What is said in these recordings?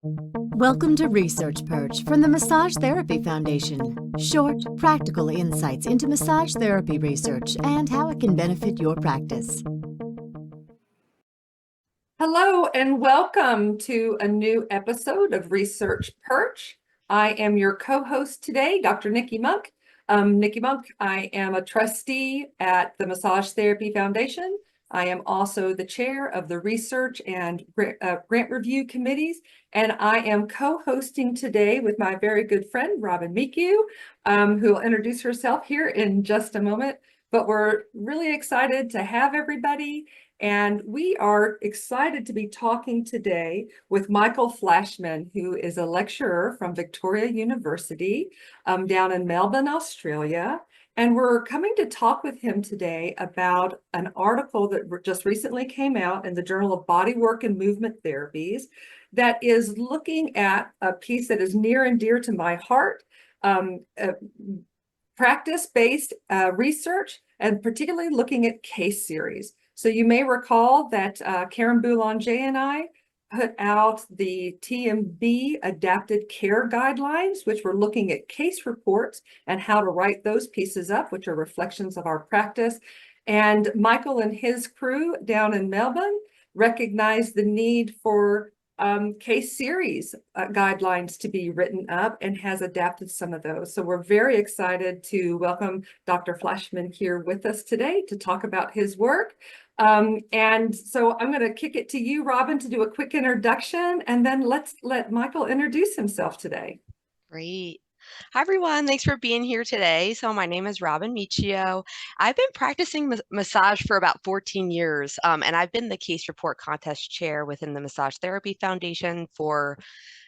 Welcome to Research Perch from the Massage Therapy Foundation. Short, practical insights into massage therapy research and how it can benefit your practice. Hello and welcome to a new episode of Research Perch. I am your co-host today, Dr. Niki Munk. Niki Munk, I am a trustee at the Massage Therapy Foundation. I am also the chair of the research and grant review committees, and I am co-hosting today with my very good friend, Robin Miccio, who will introduce herself here in just a moment. But we're really excited to have everybody. And we are excited to be talking today with Michael Fleischmann, who is a lecturer from Victoria University down in Melbourne, Australia. And we're coming to talk with him today about an article that just recently came out in the Journal of Bodywork and Movement Therapies that is looking at a piece that is near and dear to my heart, practice-based research, and particularly looking at case series. So you may recall that Karen Boulanger and I put out the TMB Adapted Care Guidelines, which were looking at case reports and how to write those pieces up, which are reflections of our practice. And Michael and his crew down in Melbourne recognized the need for case series guidelines to be written up and has adapted some of those. So we're very excited to welcome Dr. Fleischmann here with us today to talk about his work. And so I'm going to kick it to you, Robin, to do a quick introduction, and then let's let Michael introduce himself today. Great. Hi, everyone. Thanks for being here today. So my name is Robin Miccio. I've been practicing massage for about 14 years, and I've been the case report contest chair within the Massage Therapy Foundation for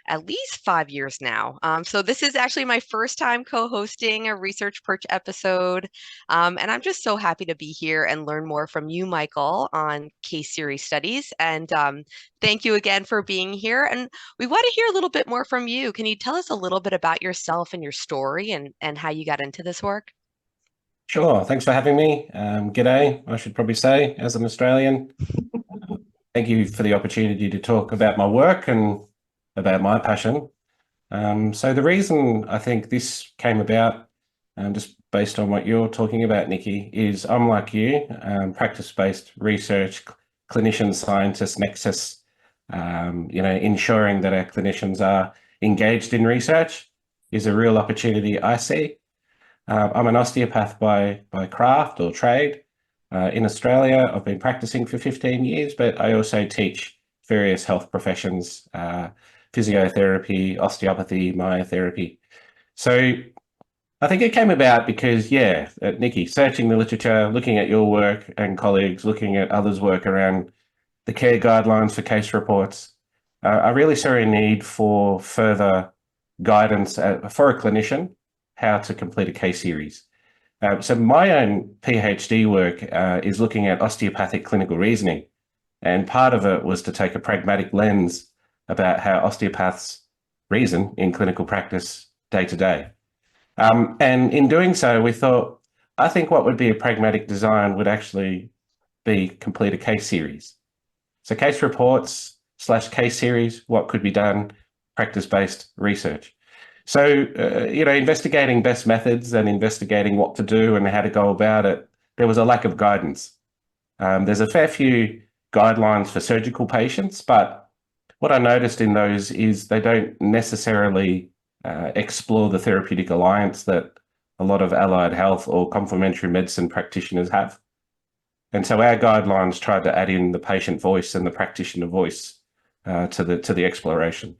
at least 5 years now. So this is actually my first time co-hosting a Research Perch episode. And I'm just so happy to be here and learn more from you, Michael, on case series studies. And thank you again for being here. And we want to hear a little bit more from you. Can you tell us a little bit about yourself and your story and how you got into this work? Sure. Thanks for having me. G'day, I should probably say, as an Australian. Thank you for the opportunity to talk about my work and about my passion. So the reason I think this came about, just based on what you're talking about, Niki, is I'm like you, practice-based research, clinician scientist nexus, ensuring that our clinicians are engaged in research is a real opportunity I see. I'm an osteopath by craft or trade. In Australia, I've been practicing for 15 years, but I also teach various health professions, physiotherapy, osteopathy, myotherapy. So I think it came about because, Niki, searching the literature, looking at your work and colleagues, looking at others' work around the care guidelines for case reports, I really saw a need for further guidance for a clinician, how to complete a case series. So my own PhD work is looking at osteopathic clinical reasoning. And part of it was to take a pragmatic lens about how osteopaths reason in clinical practice day to day. And in doing so, we thought, I think what would be a pragmatic design would actually be complete a case series. So case reports / case series, what could be done, practice-based research. So, investigating best methods and investigating what to do and how to go about it, there was a lack of guidance. There's a fair few guidelines for surgical patients, but what I noticed in those is they don't necessarily explore the therapeutic alliance that a lot of allied health or complementary medicine practitioners have. And so our guidelines tried to add in the patient voice and the practitioner voice to the exploration.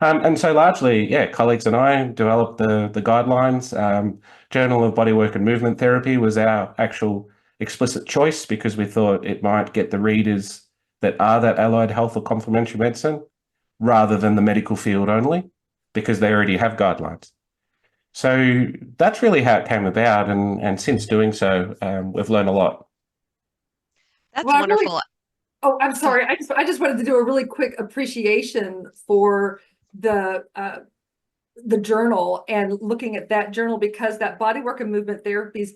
And so largely, colleagues and I developed the guidelines. Journal of Bodywork and Movement Therapy was our actual explicit choice because we thought it might get the readers that are that allied health or complementary medicine rather than the medical field only because they already have guidelines. So that's really how it came about. And since doing so, we've learned a lot. That's wonderful. I'm sorry. I just wanted to do a really quick appreciation for the the journal and looking at that journal, because that bodywork and movement therapies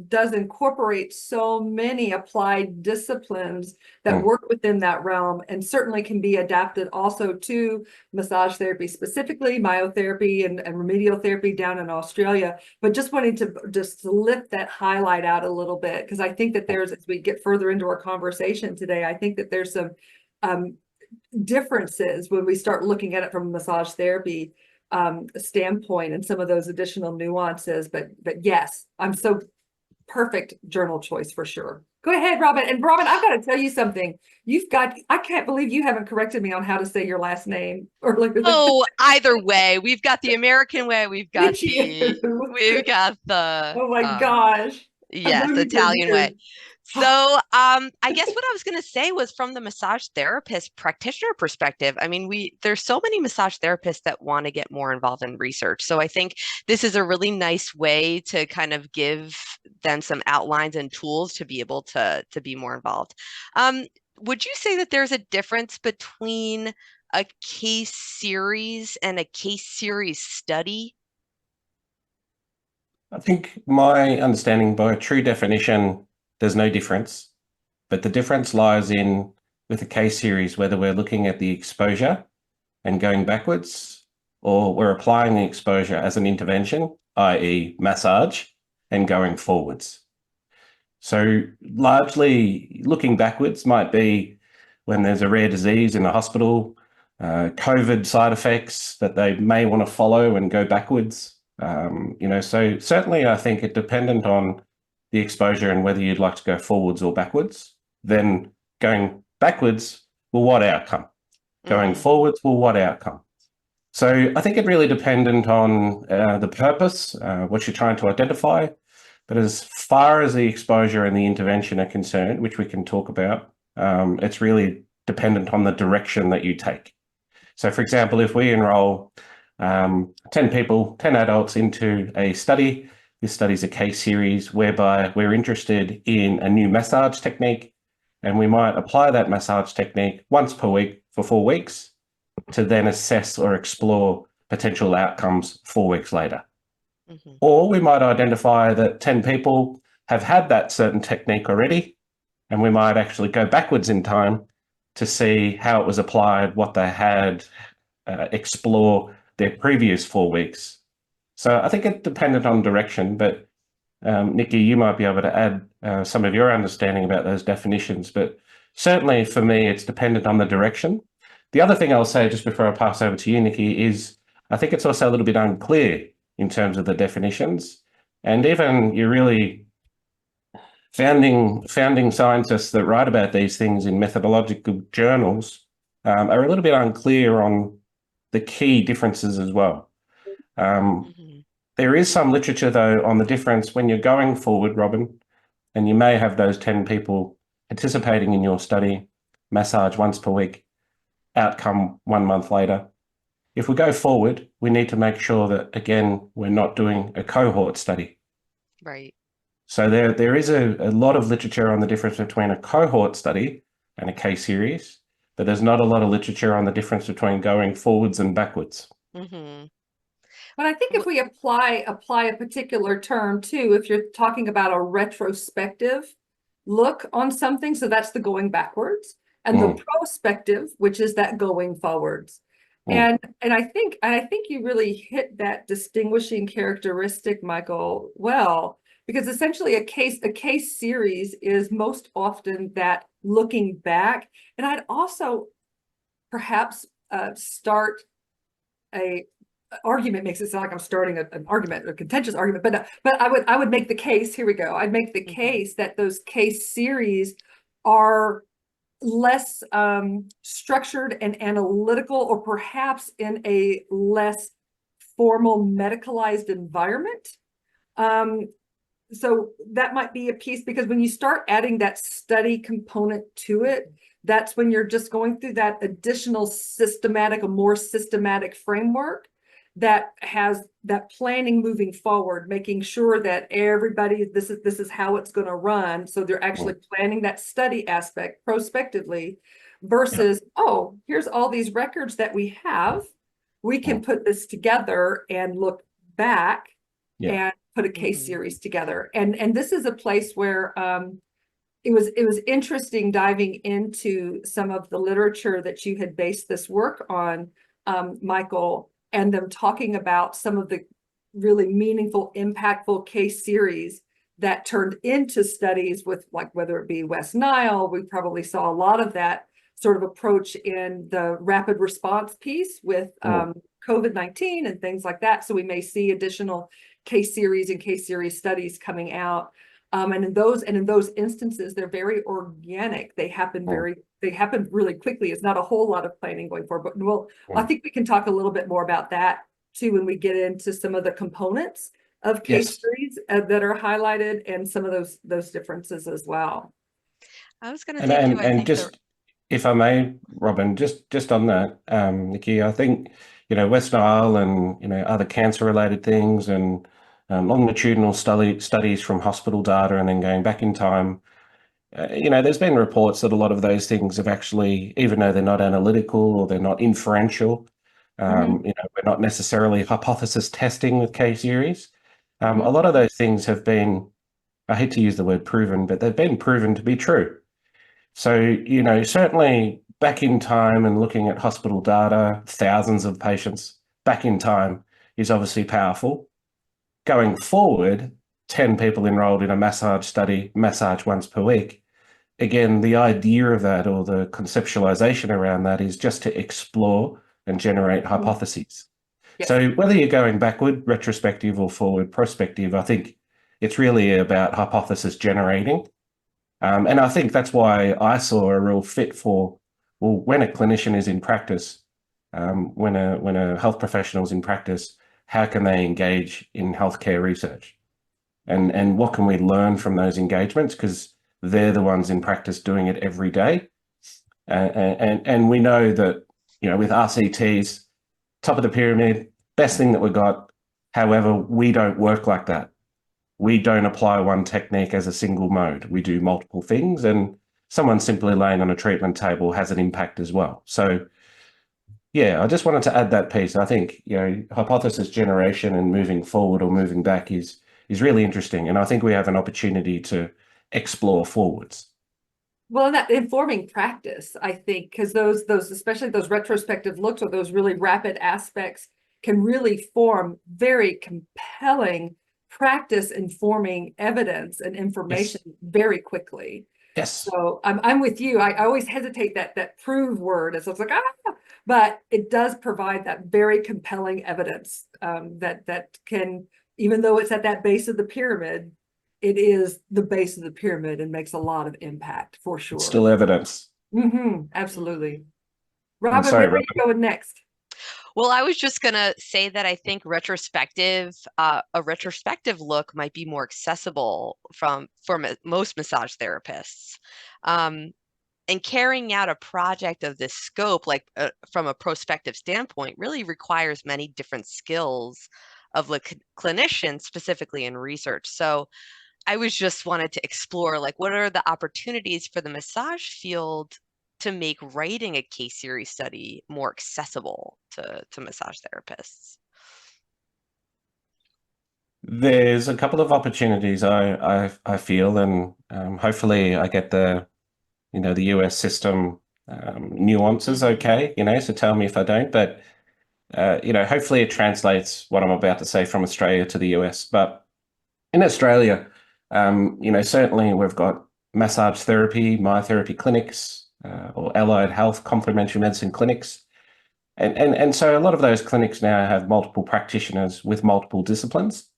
does incorporate so many applied disciplines that work within that realm, and certainly can be adapted also to massage therapy, specifically myotherapy and remedial therapy down in Australia. But just wanting to just lift that highlight out a little bit, because I think that there's, as we get further into our conversation today, I think that there's some differences when we start looking at it from a massage therapy standpoint, and some of those additional nuances. But yes, I'm so perfect journal choice for sure. Go ahead, Robin. And Robin, I've got to tell you something. I can't believe you haven't corrected me on how to say your last name. Or like, oh, either way, we've got the American way, we've got Miccio. the Oh my gosh. yes, Italian way. So I guess what I was going to say was, from the massage therapist practitioner perspective, I mean, there's so many massage therapists that want to get more involved in research. So I think this is a really nice way to kind of give them some outlines and tools to be able to be more involved. Would you say that there's a difference between a case series and a case series study? I think my understanding, by true definition, there's no difference, but the difference lies in, with a case series, whether we're looking at the exposure and going backwards, or we're applying the exposure as an intervention, i.e. massage, and going forwards. So largely looking backwards might be when there's a rare disease in a hospital, COVID side effects that they may want to follow and go backwards. So certainly I think it dependent on the exposure and whether you'd like to go forwards or backwards. Then going backwards, well, what outcome? Going forwards, well, what outcome? So I think it really dependent on the purpose, what you're trying to identify. But as far as the exposure and the intervention are concerned, which we can talk about, it's really dependent on the direction that you take. So for example, if we enroll 10 people, 10 adults into a study, this study is a case series whereby we're interested in a new massage technique, and we might apply that massage technique once per week for 4 weeks to then assess or explore potential outcomes 4 weeks later. Or we might identify that 10 people have had that certain technique already, and we might actually go backwards in time to see how it was applied, what they had, explore their previous 4 weeks. So I think it depended on direction, but Niki, you might be able to add some of your understanding about those definitions, but certainly for me, it's dependent on the direction. The other thing I'll say just before I pass over to you, Niki, is I think it's also a little bit unclear in terms of the definitions, and even your really founding scientists that write about these things in methodological journals are a little bit unclear on the key differences as well. There is some literature, though, on the difference when you're going forward, Robin, and you may have those 10 people participating in your study, massage once per week, outcome 1 month later. If we go forward, we need to make sure that, again, we're not doing a cohort study. Right. So there is a lot of literature on the difference between a cohort study and a case series, but there's not a lot of literature on the difference between going forwards and backwards. But I think if we apply a particular term too, if you're talking about a retrospective look on something, so that's the going backwards, and the prospective, which is that going forwards. And I think you really hit that distinguishing characteristic, Michael, well, because essentially a case series is most often that looking back. And I'd also perhaps start a argument, makes it sound like I'm starting an argument, a contentious argument, but I would make the case, here we go. I'd make the case that those case series are less structured and analytical, or perhaps in a less formal medicalized environment. So that might be a piece, because when you start adding that study component to it, that's when you're just going through that additional a more systematic framework that has that planning moving forward, making sure that everybody, this is how it's going to run. So they're actually planning that study aspect prospectively versus, oh, here's all these records that we have. we can put this together and look back Yeah. and put a case series together. And this is a place where it was interesting diving into some of the literature that you had based this work on, Michael, and them talking about some of the really meaningful, impactful case series that turned into studies with, like, whether it be West Nile. We probably saw a lot of that sort of approach in the rapid response piece with COVID-19 and things like that. So we may see additional case series and case series studies coming out. And in those instances, they're very organic. They happen really quickly. It's not a whole lot of planning going forward. But I think we can talk a little bit more about that too when we get into some of the components of case series that are highlighted, and some of those differences as well. I was going to say too, I think just if I may, Robin, just on that, Nikki, I think, West Nile and, other cancer-related things and longitudinal studies from hospital data and then going back in time, there's been reports that a lot of those things have actually, even though they're not analytical or they're not inferential, we're not necessarily hypothesis testing with K-series. A lot of those things have been, I hate to use the word proven, but they've been proven to be true. So, certainly back in time and looking at hospital data, thousands of patients back in time is obviously powerful. Going forward, 10 people enrolled in a massage study, massage once per week. Again, the idea of that, or the conceptualization around that, is just to explore and generate hypotheses. Yes. So whether you're going backward, retrospective, or forward, prospective, I think it's really about hypothesis generating. And I think that's why I saw a real fit for, well, when a clinician is in practice, when a health professional is in practice, how can they engage in healthcare research? And what can we learn from those engagements? Because they're the ones in practice doing it every day. And we know that, with RCTs, top of the pyramid, best thing that we got. However, we don't work like that. We don't apply one technique as a single mode. We do multiple things, and someone simply laying on a treatment table has an impact as well. So, yeah, I just wanted to add that piece. I think, hypothesis generation and moving forward or moving back is really interesting. And I think we have an opportunity to explore forwards. Well, that informing practice, I think, because those especially those retrospective looks, or those really rapid aspects, can really form very compelling practice informing evidence and information very quickly. Yes. So I'm with you. I always hesitate that prove word, as I was like, but it does provide that very compelling evidence that can, even though it's at that base of the pyramid, it is the base of the pyramid and makes a lot of impact for sure. It's still evidence. Absolutely. Robin, sorry, where are you going next? Well, I was just going to say that I think a retrospective look might be more accessible for most massage therapists. And carrying out a project of this scope, like from a prospective standpoint, really requires many different skills of the clinician, specifically in research. So I was just wanted to explore, like, what are the opportunities for the massage field to make writing a case series study more accessible to massage therapists? There's a couple of opportunities I feel, and hopefully I get the US system nuances okay, so tell me if I don't, but hopefully it translates what I'm about to say from Australia to the US. But in Australia, certainly we've got massage therapy, myotherapy clinics, or allied health complementary medicine clinics. And so a lot of those clinics now have multiple practitioners with multiple disciplines.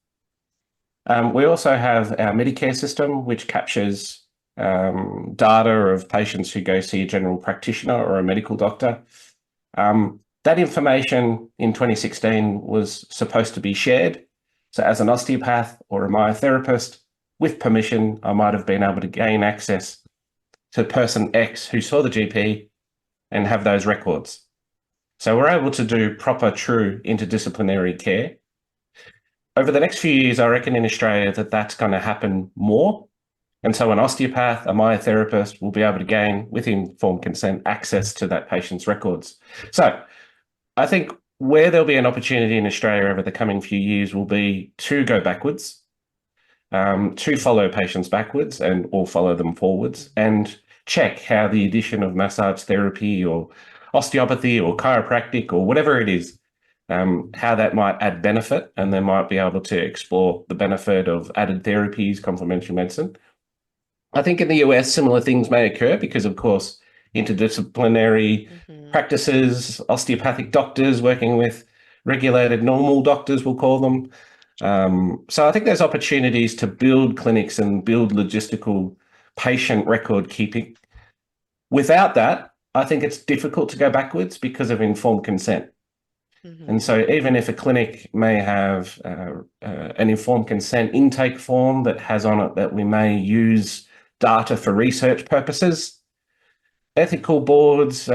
We also have our Medicare system, which captures data of patients who go see a general practitioner or a medical doctor. That information in 2016 was supposed to be shared. So as an osteopath or a myotherapist, with permission, I might have been able to gain access to person X who saw the GP and have those records. So we're able to do proper, true interdisciplinary care. Over the next few years, I reckon in Australia that's going to happen more. And so an osteopath, a myotherapist will be able to gain, with informed consent, access to that patient's records. So I think where there'll be an opportunity in Australia over the coming few years will be to go backwards, to follow patients backwards and or follow them forwards, and check how the addition of massage therapy or osteopathy or chiropractic or whatever it is, how that might add benefit, and they might be able to explore the benefit of added therapies, complementary medicine. I think in the US, similar things may occur because, of course, interdisciplinary practices, osteopathic doctors working with regulated normal doctors, we'll call them. So I think there's opportunities to build clinics and build logistical patient record keeping. Without that, I think it's difficult to go backwards because of informed consent. And so even if a clinic may have an informed consent intake form that has on it that we may use data for research purposes, ethical boards,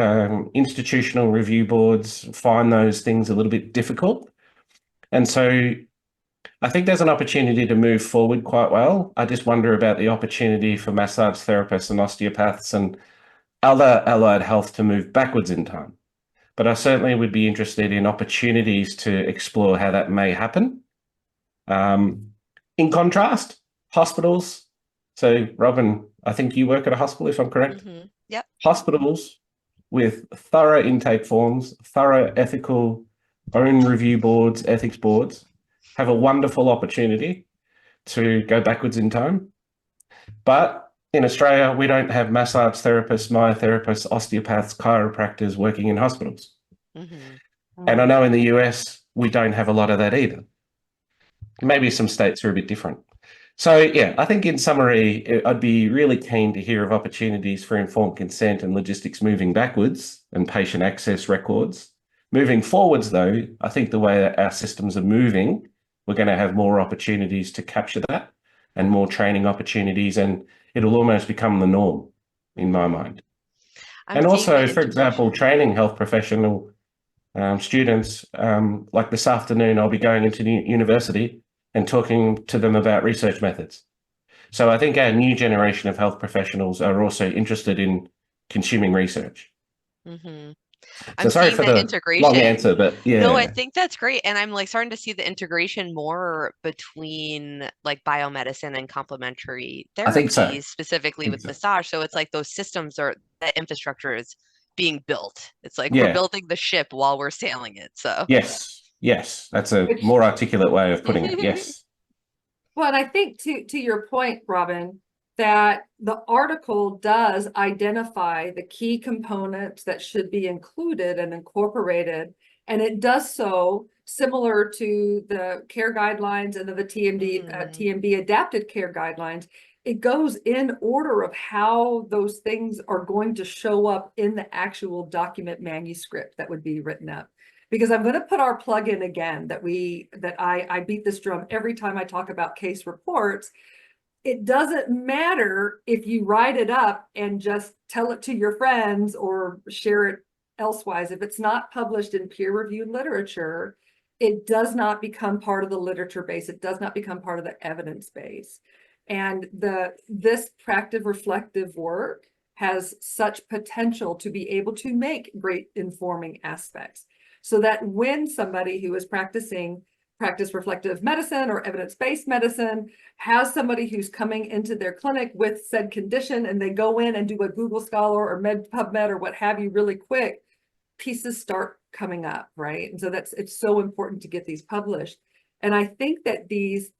institutional review boards find those things a little bit difficult. And so I think there's an opportunity to move forward quite well. I just wonder about the opportunity for massage therapists and osteopaths and other allied health to move backwards in time. But I certainly would be interested in opportunities to explore how that may happen. In contrast, hospitals. So, Robin, I think you work at a hospital, if I'm correct. Yep. Hospitals with thorough intake forms, thorough ethical own review boards, ethics boards, have a wonderful opportunity to go backwards in time. But in Australia, we don't have massage therapists, myotherapists, osteopaths, chiropractors working in hospitals. And I know in the US, we don't have a lot of that either. Maybe some states are a bit different. So, yeah, I think in summary, I'd be really keen to hear of opportunities for informed consent and logistics moving backwards and patient access records. Moving forwards, though, I think the way that our systems are moving, we're going to have more opportunities to capture that and more training opportunities, and it'll almost become the norm in my mind. And also, for example, training health professional students, like this afternoon, I'll be going into the university and talking to them about research methods. So I think our new generation of health professionals are also interested in consuming research. I'm sorry seeing for the the integration. long answer, but yeah. No, I think that's great. And I'm like starting to see the integration more between like biomedicine and complementary I think so. therapies, specifically with massage. So it's like those systems are, that infrastructure is being built. It's like we're building the ship while we're sailing it. So yes, that's a more articulate way of putting it. Yes. Well, and I think to your point, Robin, that the article does identify the key components that should be included and incorporated, and it does so similar to the care guidelines and the TMB adapted care guidelines. It goes in order of how those things are going to show up in the actual document manuscript that would be written up. Because I'm going to put our plug in again that I beat this drum every time I talk about case reports. It doesn't matter if you write it up and just tell it to your friends or share it elsewise. If it's not published in peer-reviewed literature, it does not become part of the literature base. It does not become part of the evidence base. And this practice reflective work has such potential to be able to make great informing aspects. So that when somebody who is practice reflective medicine or evidence-based medicine has somebody who's coming into their clinic with said condition and they go in and do a Google Scholar or PubMed or what have you really quick, pieces start coming up, right? And so it's so important to get these published. And I think that these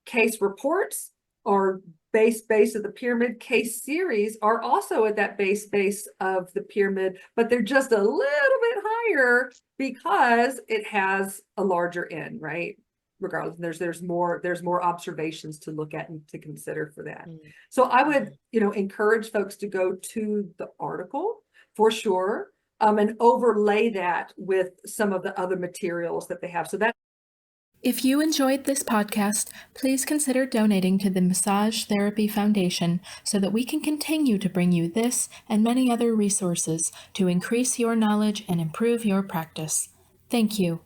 case reports or base of the pyramid, case series are also at that base of the pyramid, but they're just a little bit higher because it has a larger N, right? Regardless, there's more observations to look at and to consider for that. So I would, encourage folks to go to the article for sure, and overlay that with some of the other materials that they have. So that. If you enjoyed this podcast, please consider donating to the Massage Therapy Foundation so that we can continue to bring you this and many other resources to increase your knowledge and improve your practice. Thank you.